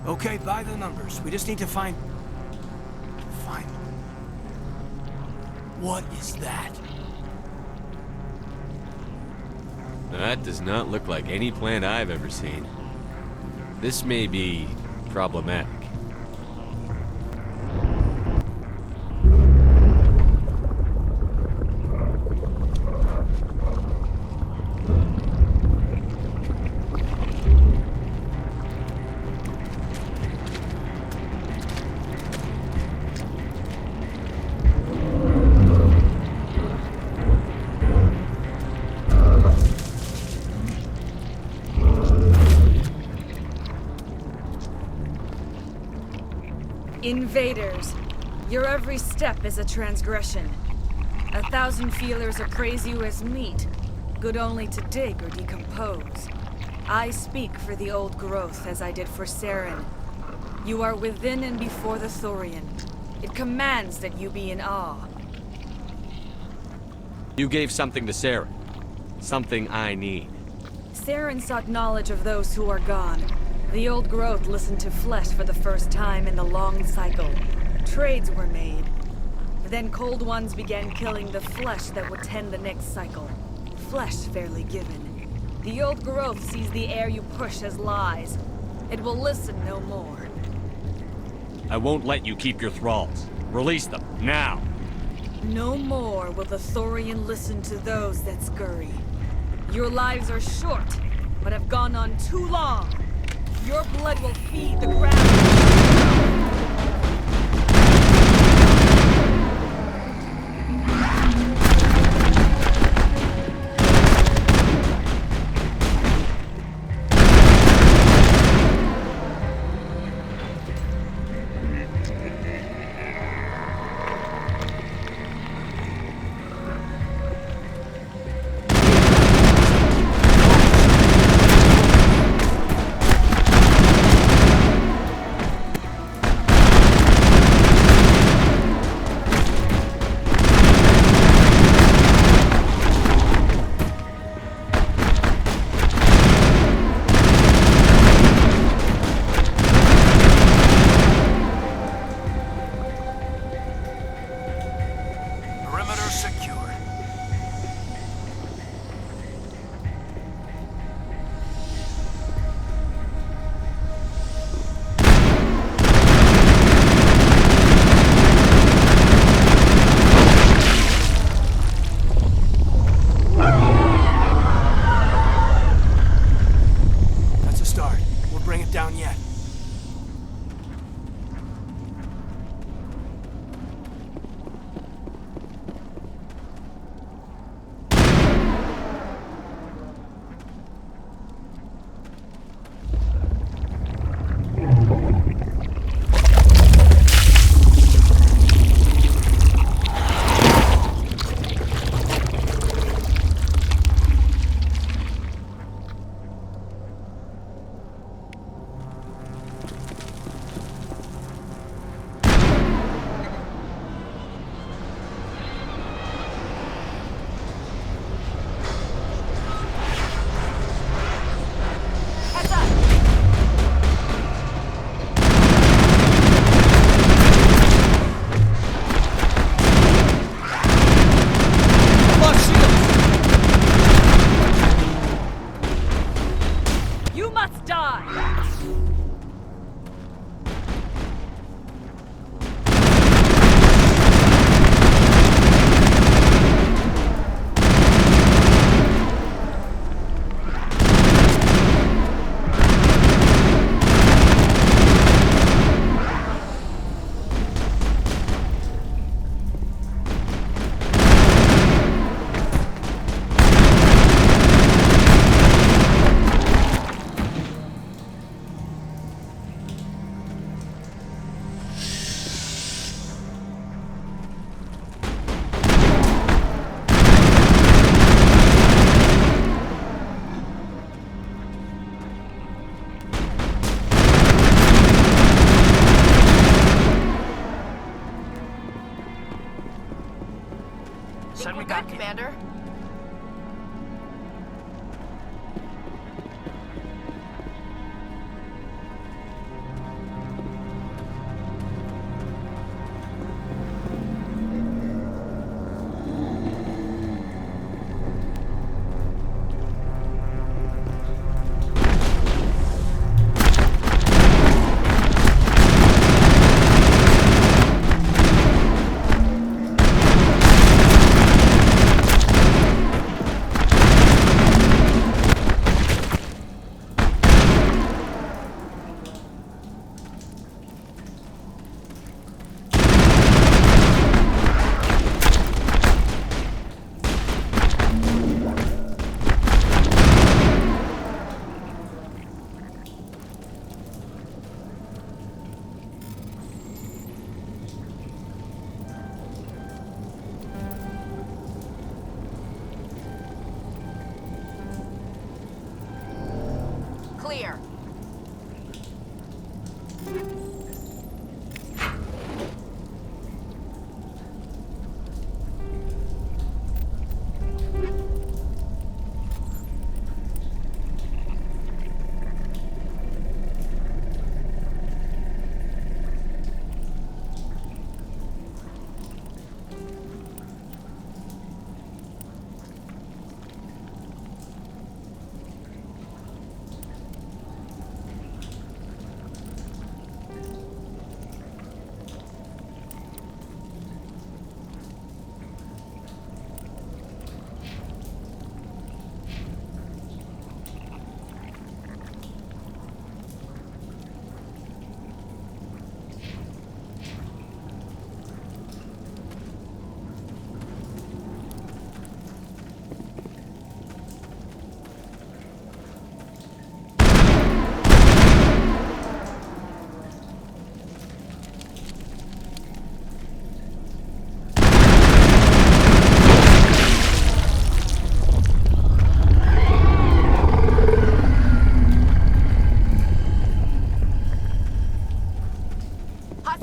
Okay, by the numbers. We just need to find... What is that? That does not look like any plant I've ever seen. This may be problematic. Invaders, your every step is a transgression. 1,000 feelers appraise you as meat, good only to dig or decompose. I speak for the old growth as I did for Saren. You are within and before the Thorian. It commands that you be in awe. You gave something to Saren. Something I need. Saren sought knowledge of those who are gone. The old growth listened to flesh for the first time in the long cycle. Trades were made. Then cold ones began killing the flesh that would tend the next cycle. Flesh fairly given. The old growth sees the air you push as lies. It will listen no more. I won't let you keep your thralls. Release them, now! No more will the Thorian listen to those that scurry. Your lives are short, but have gone on too long. Your blood will feed the ground. Send me back, Commander.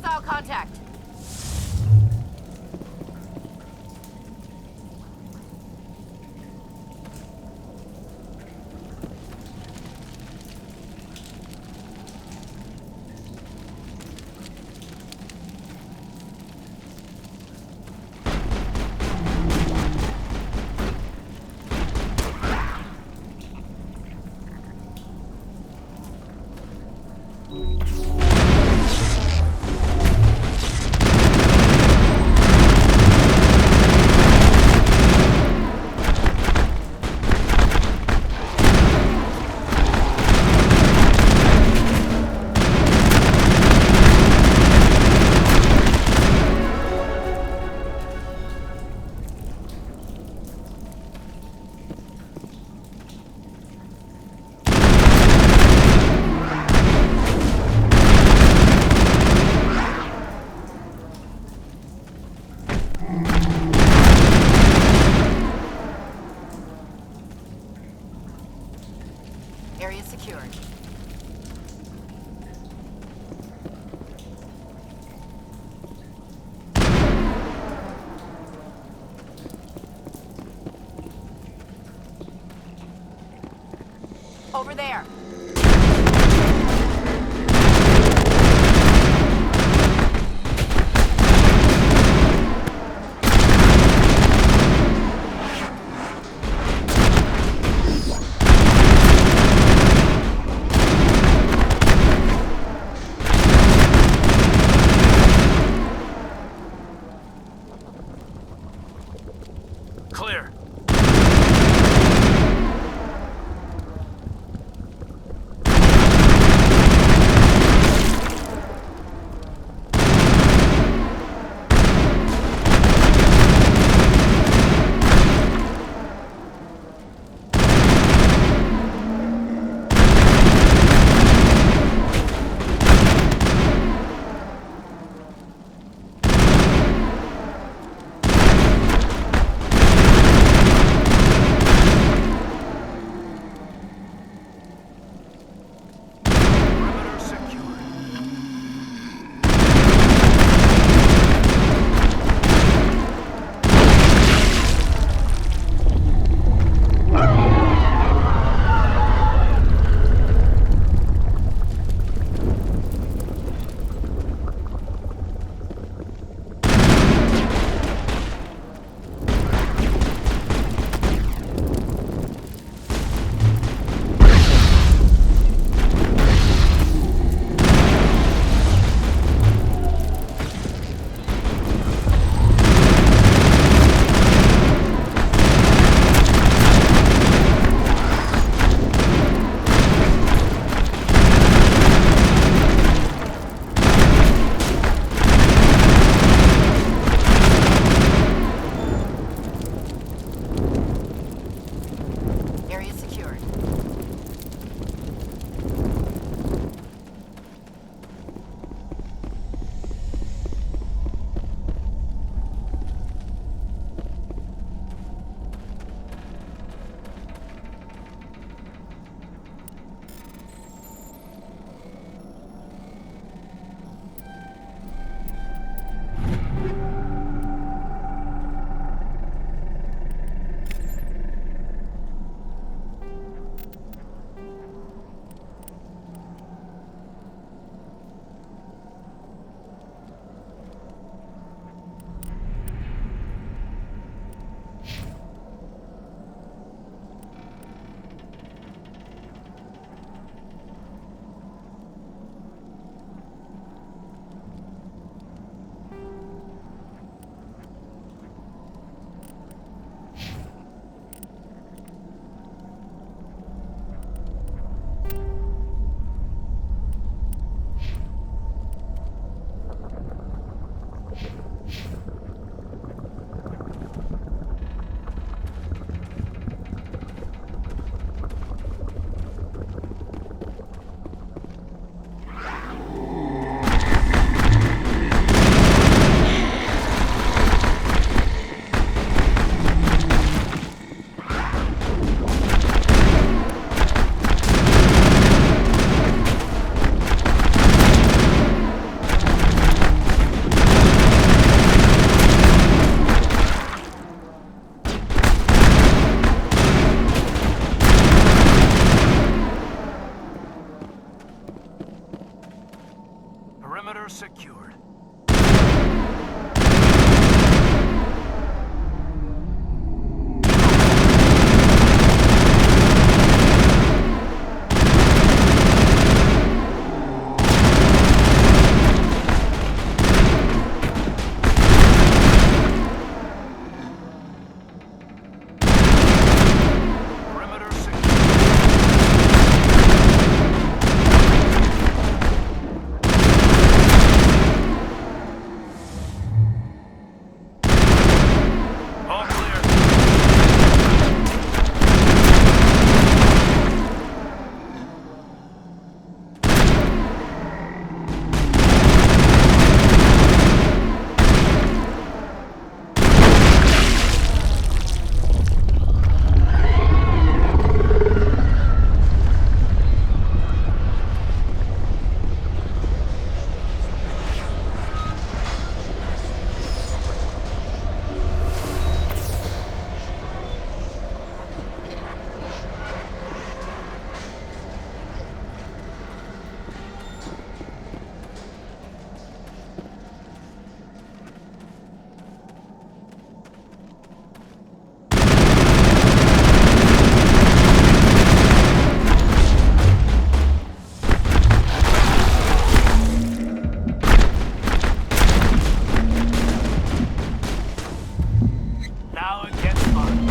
Hostile contact. Area secured. Over there. Clear. Perimeter secured. Perimeter secured. All clear. Now it gets fun.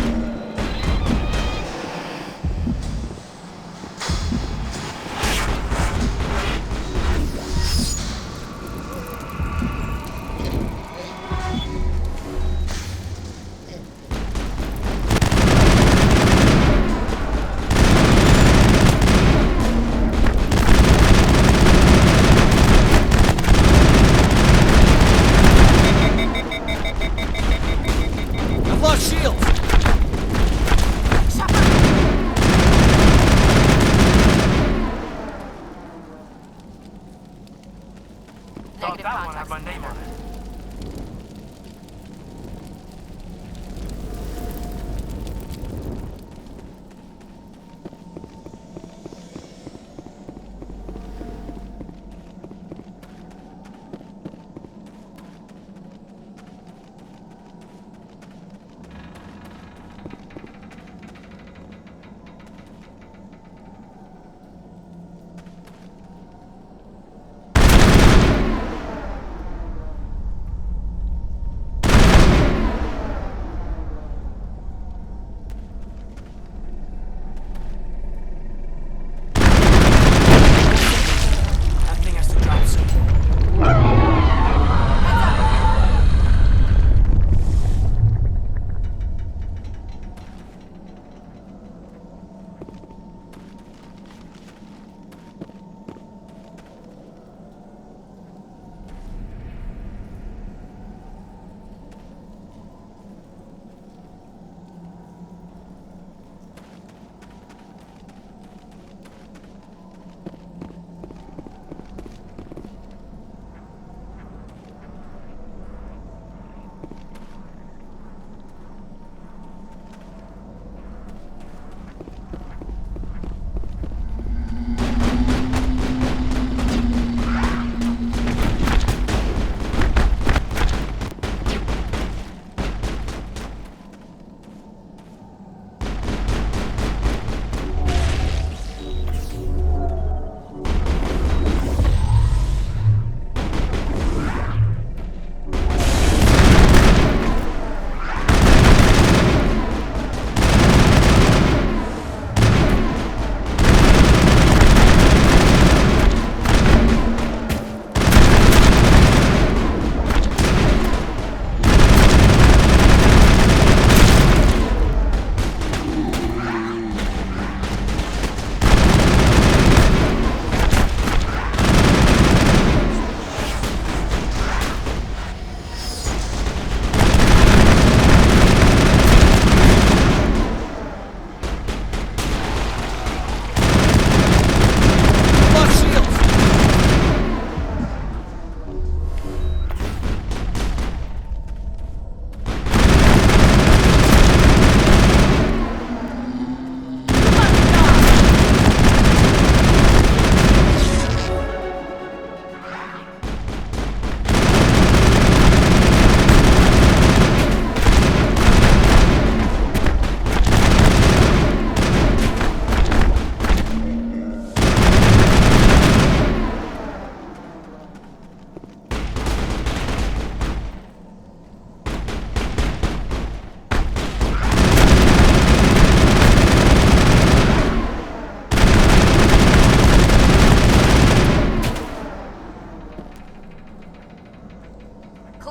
I've lost shields! Thought Negative that one had contact. my name on it.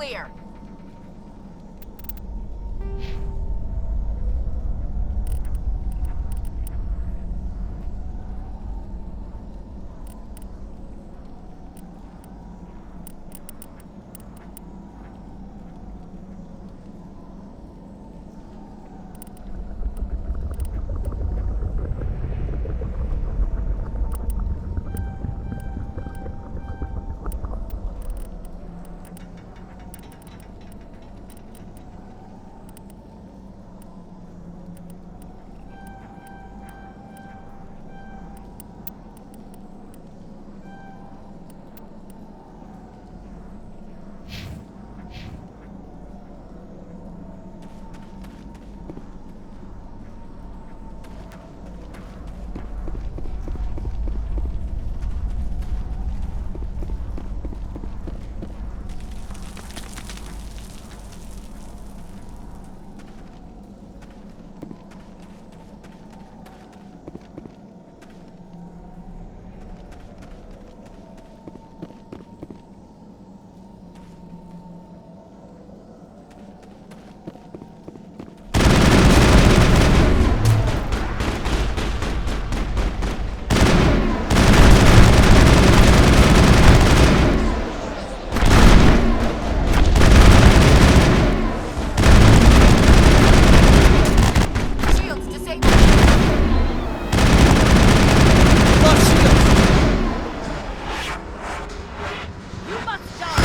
clear. Shields disabled. You must die.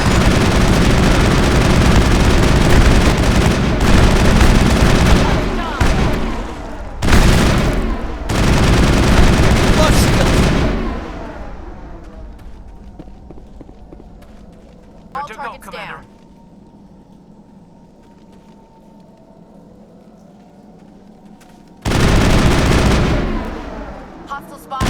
All Good to go, targets Commander. down. Hostile spotted.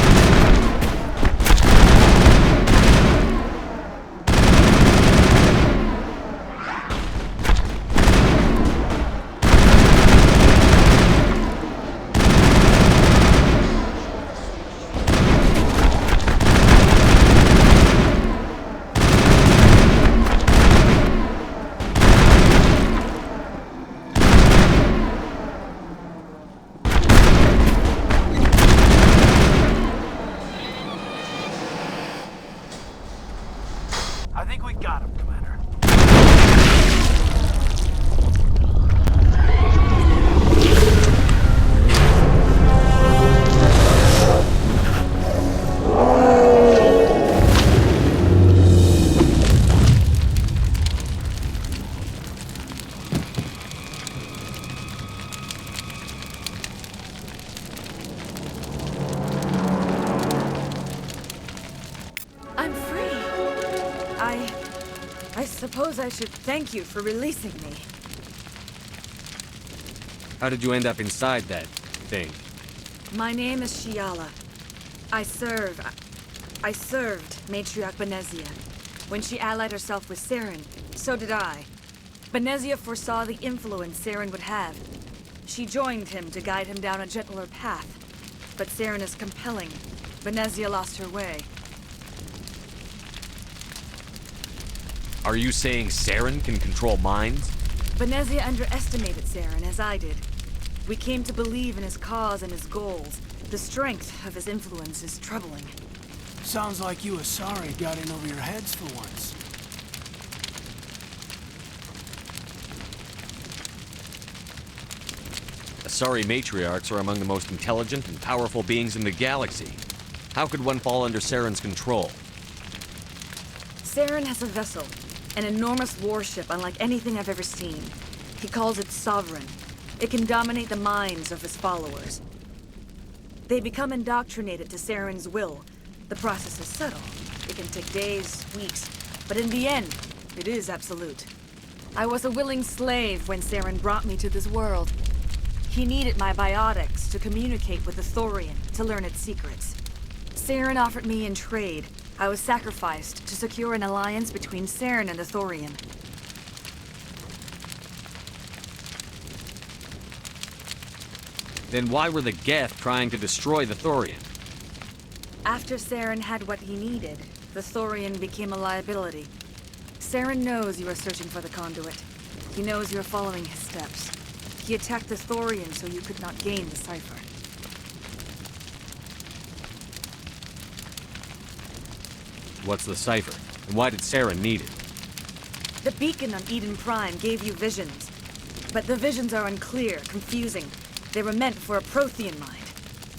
I think we got him, Commander. I'm free. I suppose I should thank you for releasing me. How did you end up inside that thing? My name is Shiala. I served Matriarch Benezia. When she allied herself with Saren, so did I. Benezia foresaw the influence Saren would have. She joined him to guide him down a gentler path. But Saren is compelling. Benezia lost her way. Are you saying Saren can control minds? Benezia underestimated Saren, as I did. We came to believe in his cause and his goals. The strength of his influence is troubling. Sounds like you Asari got in over your heads for once. Asari matriarchs are among the most intelligent and powerful beings in the galaxy. How could one fall under Saren's control? Saren has a vessel, an enormous warship unlike anything I've ever seen. He calls it Sovereign. It can dominate the minds of his followers. They become indoctrinated to Saren's will. The process is subtle. It can take days, weeks, but in the end, it is absolute. I was a willing slave when Saren brought me to this world. He needed my biotics to communicate with the Thorian, to learn its secrets. Saren offered me in trade. I was sacrificed to secure an alliance between Saren and the Thorian. Then why were the Geth trying to destroy the Thorian? After Saren had what he needed, the Thorian became a liability. Saren knows you are searching for the conduit. He knows you are following his steps. He attacked the Thorian so you could not gain the cipher. What's the cipher? And why did Saren need it? The beacon on Eden Prime gave you visions. But the visions are unclear, confusing. They were meant for a Prothean mind.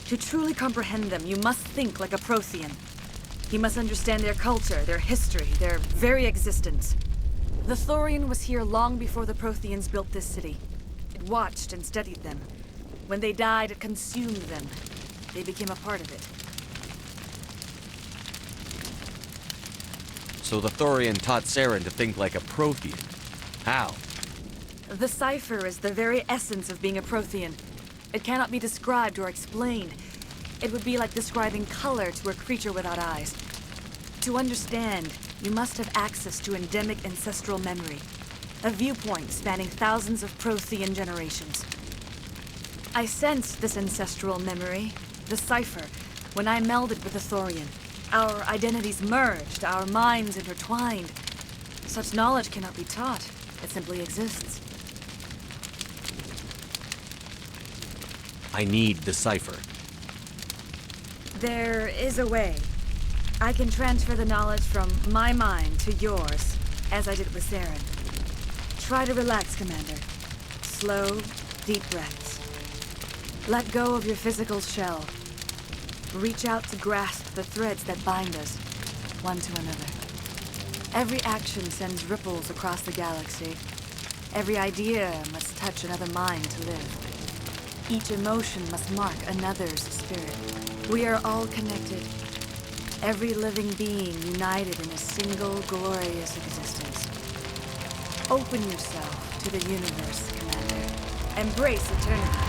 To truly comprehend them, you must think like a Prothean. You must understand their culture, their history, their very existence. The Thorian was here long before the Protheans built this city. It watched and studied them. When they died, it consumed them. They became a part of it. So the Thorian taught Saren to think like a Prothean. How? The cipher is the very essence of being a Prothean. It cannot be described or explained. It would be like describing color to a creature without eyes. To understand, you must have access to endemic ancestral memory, a viewpoint spanning thousands of Prothean generations. I sensed this ancestral memory, the cipher, when I melded with the Thorian. Our identities merged, our minds intertwined. Such knowledge cannot be taught. It simply exists. I need the cipher. There is a way. I can transfer the knowledge from my mind to yours, as I did with Saren. Try to relax, Commander. Slow, deep breaths. Let go of your physical shell. Reach out to grasp the threads that bind us, one to another. Every action sends ripples across the galaxy. Every idea must touch another mind to live. Each emotion must mark another's spirit. We are all connected. Every living being united in a single glorious existence. Open yourself to the universe, Commander. Embrace eternity.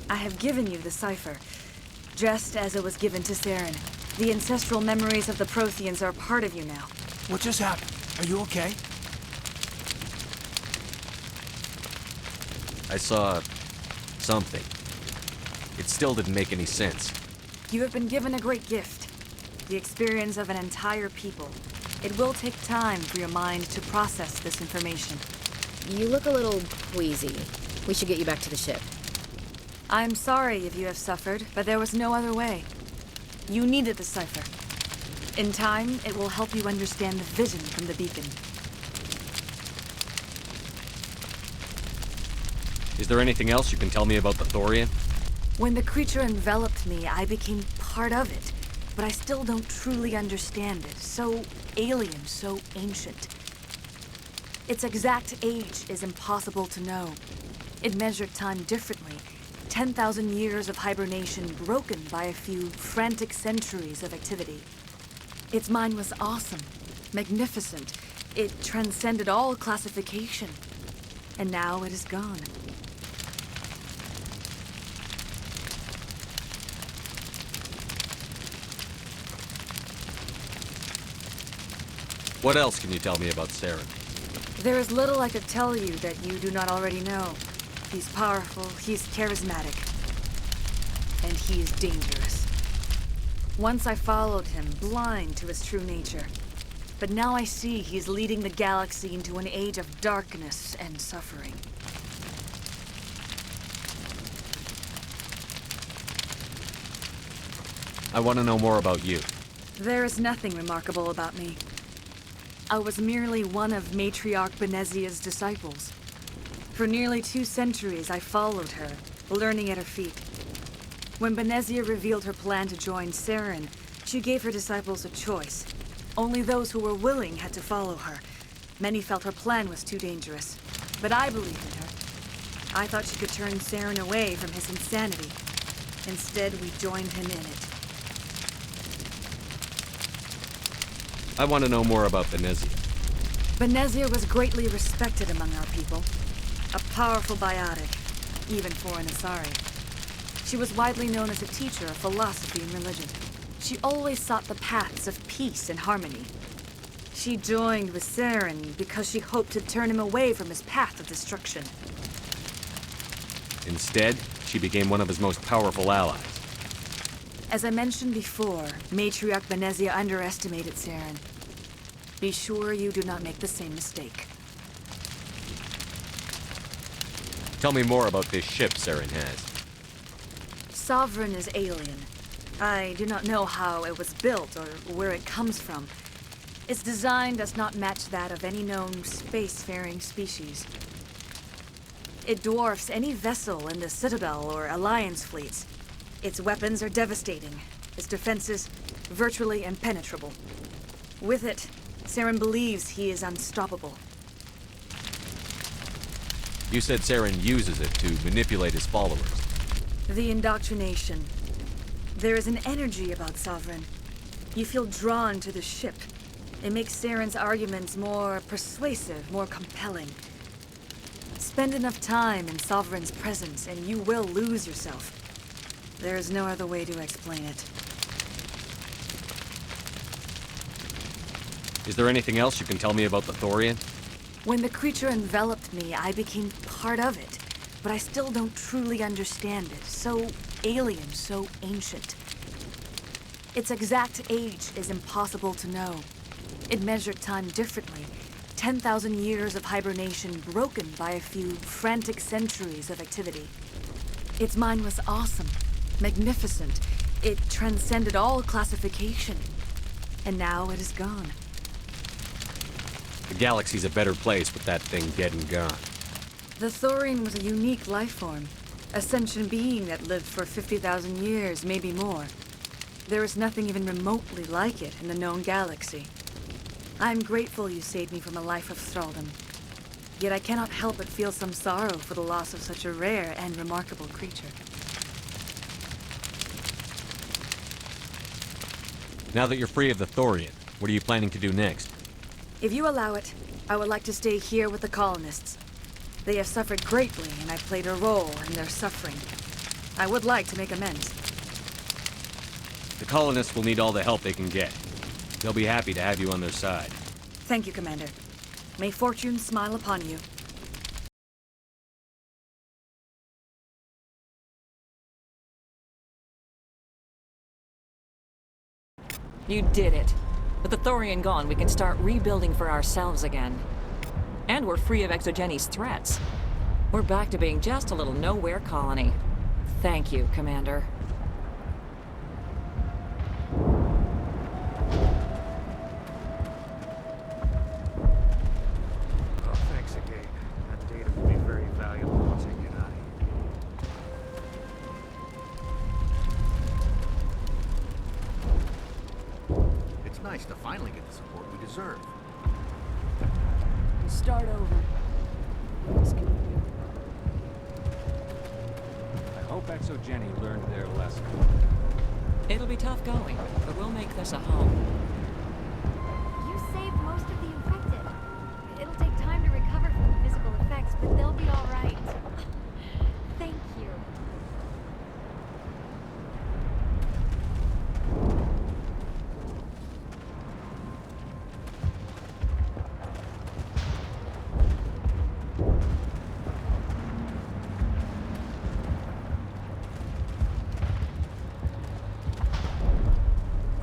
I have given you the cipher, just as it was given to Saren. The ancestral memories of the Protheans are part of you now. What just happened? Are you okay? I saw something. It still didn't make any sense. You have been given a great gift, the experience of an entire people. It will take time for your mind to process this information. You look a little queasy. We should get you back to the ship. I'm sorry if you have suffered, but there was no other way. You needed the cipher. In time, it will help you understand the vision from the beacon. Is there anything else you can tell me about the Thorian? When the creature enveloped me, I became part of it, but I still don't truly understand it. So alien, so ancient. Its exact age is impossible to know. It measured time differently. 10,000 years of hibernation broken by a few frantic centuries of activity. Its mind was awesome, magnificent. It transcended all classification. And now it is gone. What else can you tell me about Saren? There is little I could tell you that you do not already know. He's powerful, he's charismatic, and he is dangerous. Once I followed him, blind to his true nature. But now I see he's leading the galaxy into an age of darkness and suffering. I want to know more about you. There is nothing remarkable about me. I was merely one of Matriarch Benezia's disciples. For nearly 2 centuries, I followed her, learning at her feet. When Benezia revealed her plan to join Saren, she gave her disciples a choice. Only those who were willing had to follow her. Many felt her plan was too dangerous. But I believed in her. I thought she could turn Saren away from his insanity. Instead, we joined him in it. I want to know more about Benezia. Benezia was greatly respected among our people. A powerful biotic, even for an Asari. She was widely known as a teacher of philosophy and religion. She always sought the paths of peace and harmony. She joined with Saren because she hoped to turn him away from his path of destruction. Instead, she became one of his most powerful allies. As I mentioned before, Matriarch Benezia underestimated Saren. Be sure you do not make the same mistake. Tell me more about this ship Saren has. Sovereign is alien. I do not know how it was built or where it comes from. Its design does not match that of any known spacefaring species. It dwarfs any vessel in the Citadel or Alliance fleets. Its weapons are devastating, its defenses virtually impenetrable. With it, Saren believes he is unstoppable. You said Saren uses it to manipulate his followers. The indoctrination. There is an energy about Sovereign. You feel drawn to the ship. It makes Saren's arguments more persuasive, more compelling. Spend enough time in Sovereign's presence and you will lose yourself. There is no other way to explain it. Is there anything else you can tell me about the Thorian? When the creature enveloped me, I became part of it. But I still don't truly understand it. So alien, so ancient. Its exact age is impossible to know. It measured time differently. 10,000 years of hibernation broken by a few frantic centuries of activity. Its mind was awesome, magnificent. It transcended all classification. And now it is gone. The galaxy's a better place with that thing dead and gone. The Thorian was a unique life form. A sentient being that lived for 50,000 years, maybe more. There is nothing even remotely like it in the known galaxy. I'm grateful you saved me from a life of thraldom. Yet I cannot help but feel some sorrow for the loss of such a rare and remarkable creature. Now that you're free of the Thorian, what are you planning to do next? If you allow it, I would like to stay here with the colonists. They have suffered greatly, and I played a role in their suffering. I would like to make amends. The colonists will need all the help they can get. They'll be happy to have you on their side. Thank you, Commander. May fortune smile upon you. You did it. With the Thorian gone, we can start rebuilding for ourselves again. And we're free of Exogeni's threats. We're back to being just a little nowhere colony. Thank you, Commander. Oh, thanks again. That data will be very valuable once I get out of here. It's nice to finally get the support we deserve. Start over. I hope Exogeny learned their lesson. It'll be tough going, but we'll make this a home. You saved most of the infected. It'll take time to recover from the physical effects, but they'll be all right. Thank you.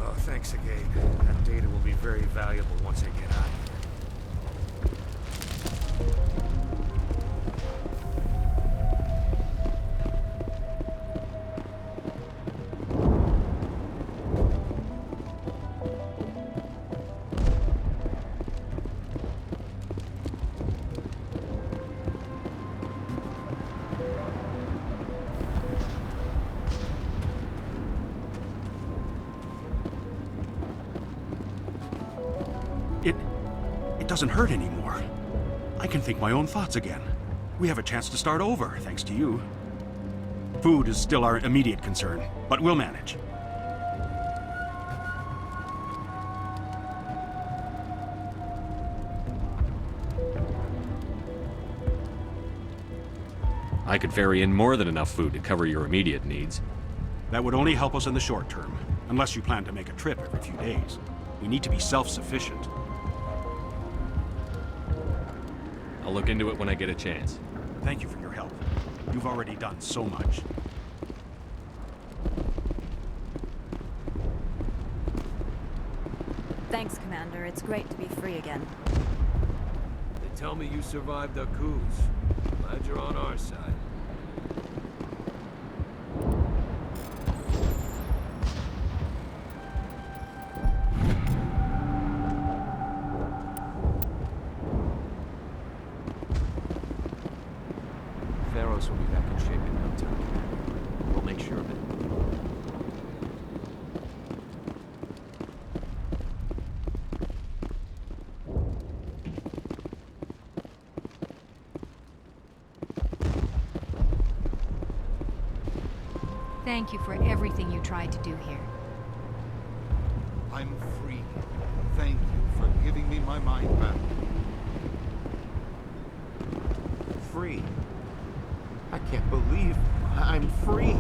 Oh, thanks again. That data will be very valuable once I get out of here. It doesn't hurt anymore. I can think my own thoughts again. We have a chance to start over, thanks to you. Food is still our immediate concern, but we'll manage. I could ferry in more than enough food to cover your immediate needs. That would only help us in the short term, unless you plan to make a trip every few days. We need to be self-sufficient. I'll look into it when I get a chance. Thank you for your help. You've already done so much. Thanks, Commander. It's great to be free again. They tell me you survived a cruise. Glad you're on our side. Theros will be back in shape in no time. We'll make sure of it. Thank you for everything you tried to do here. I'm free. Thank you for giving me my mind back. Free? I can't believe I'm free.